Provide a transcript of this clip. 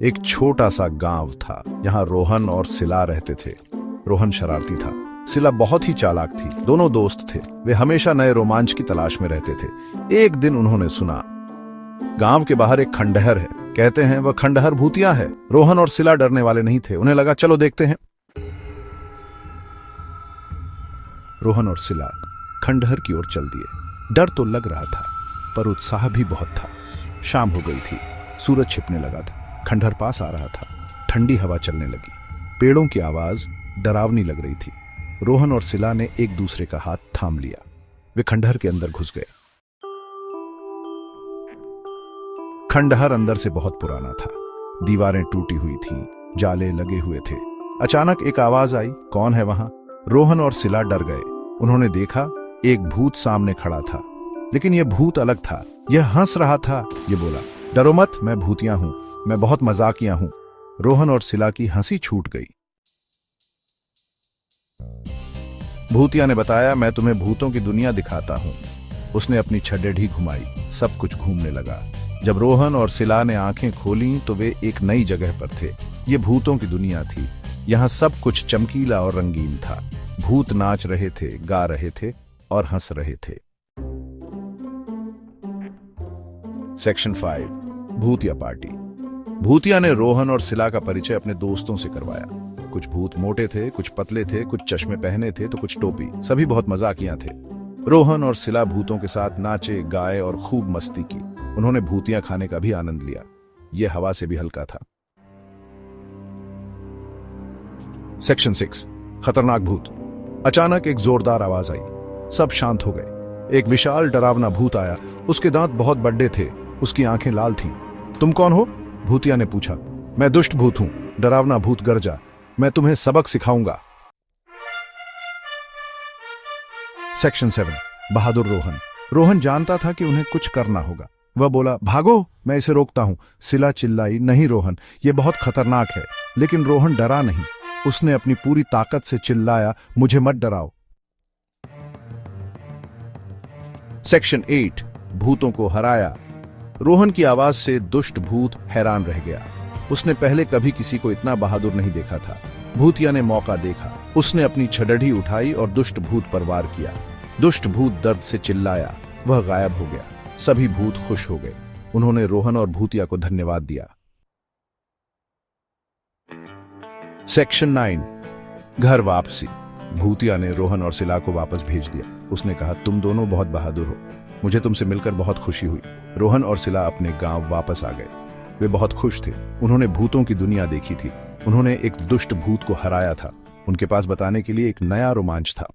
एक छोटा सा गांव था। यहाँ रोहन और सिला रहते थे। रोहन शरारती था, सिला बहुत ही चालाक थी। दोनों दोस्त थे, वे हमेशा नए रोमांच की तलाश में रहते थे। एक दिन उन्होंने सुना, गांव के बाहर एक खंडहर है। कहते हैं वह खंडहर भूतिया है। रोहन और सिला डरने वाले नहीं थे। उन्हें लगा चलो देखते हैं। रोहन और सिला खंडहर की ओर चल दिए। डर तो लग रहा था, पर उत्साह भी बहुत था। शाम हो गई थी, सूरज छिपने लगा था। खंडहर पास आ रहा था। ठंडी हवा चलने लगी। पेड़ों की आवाज डरावनी लग रही थी। रोहन और सिला ने एक दूसरे का हाथ थाम लिया। वे खंडहर के अंदर घुस गए। खंडहर अंदर से बहुत पुराना था। दीवारें टूटी हुई थीं, जाले लगे हुए थे। अचानक एक आवाज आई, कौन है वहां? रोहन और सिला डर गए। उन्होंने देखा, एक भूत सामने खड़ा था। लेकिन यह भूत अलग था। यह हंस रहा था। यह बोला, डरो मत, मैं भूतिया हूं, मैं बहुत मजाकिया हूं। रोहन और सिला की हंसी छूट गई। भूतिया ने बताया, मैं तुम्हें भूतों की दुनिया दिखाता हूं। उसने अपनी छड़ेढ़ी घुमाई। सब कुछ घूमने लगा। जब रोहन और सिला ने आंखें खोलीं तो वे एक नई जगह पर थे। ये भूतों की दुनिया थी। यहां सब कुछ चमकीला और रंगीन था। भूत नाच रहे थे, गा रहे थे और हंस रहे थे। सेक्शन 5, भूतिया पार्टी। भूतिया ने रोहन और सिला का परिचय अपने दोस्तों से करवाया। कुछ भूत मोटे थे, कुछ पतले थे, कुछ चश्मे पहने थे तो कुछ टोपी। सभी बहुत मजाकिया थे। रोहन और सिला भूतों के साथ नाचे, गाए और खूब मस्ती की। उन्होंने भूतियां खाने का भी आनंद लिया। यह हवा से भी हल्का था। सेक्शन 6, खतरनाक भूत। अचानक एक जोरदार आवाज आई। सब शांत हो गए। एक विशाल डरावना भूत आया। उसके दांत बहुत बड़े थे, उसकी आंखें लाल थीं। तुम कौन हो? भूतिया ने पूछा। मैं दुष्ट भूत हूं। डरावना भूत गरजा। मैं तुम्हें सबक सिखाऊंगा। सेक्शन 7, बहादुर रोहन। रोहन जानता था कि उन्हें कुछ करना होगा। वह बोला, भागो, मैं इसे रोकता हूं। सिला चिल्लाई, नहीं रोहन, यह बहुत खतरनाक है। लेकिन रोहन डरा नहीं। उसने अपनी पूरी ताकत से चिल्लाया, मुझे मत डराओ। सेक्शन 8, भूतों को हराया। रोहन की आवाज से दुष्ट भूत हैरान रह गया। उसने पहले कभी किसी को इतना बहादुर नहीं देखा था। भूतिया ने मौका देखा। उसने अपनी छड़ड़ी उठाई और दुष्ट भूत पर वार किया। दुष्ट भूत दर्द से चिल्लाया। वह गायब हो गया। सभी भूत खुश हो गए। उन्होंने रोहन और भूतिया को धन्यवाद दिया। सेक्शन 9, घर वापसी। भूतिया ने रोहन और सिला को वापस भेज दिया। उसने कहा, तुम दोनों बहुत बहादुर हो। मुझे तुमसे मिलकर बहुत खुशी हुई। रोहन और सिला अपने गांव वापस आ गए। वे बहुत खुश थे। उन्होंने भूतों की दुनिया देखी थी। उन्होंने एक दुष्ट भूत को हराया था। उनके पास बताने के लिए एक नया रोमांच था।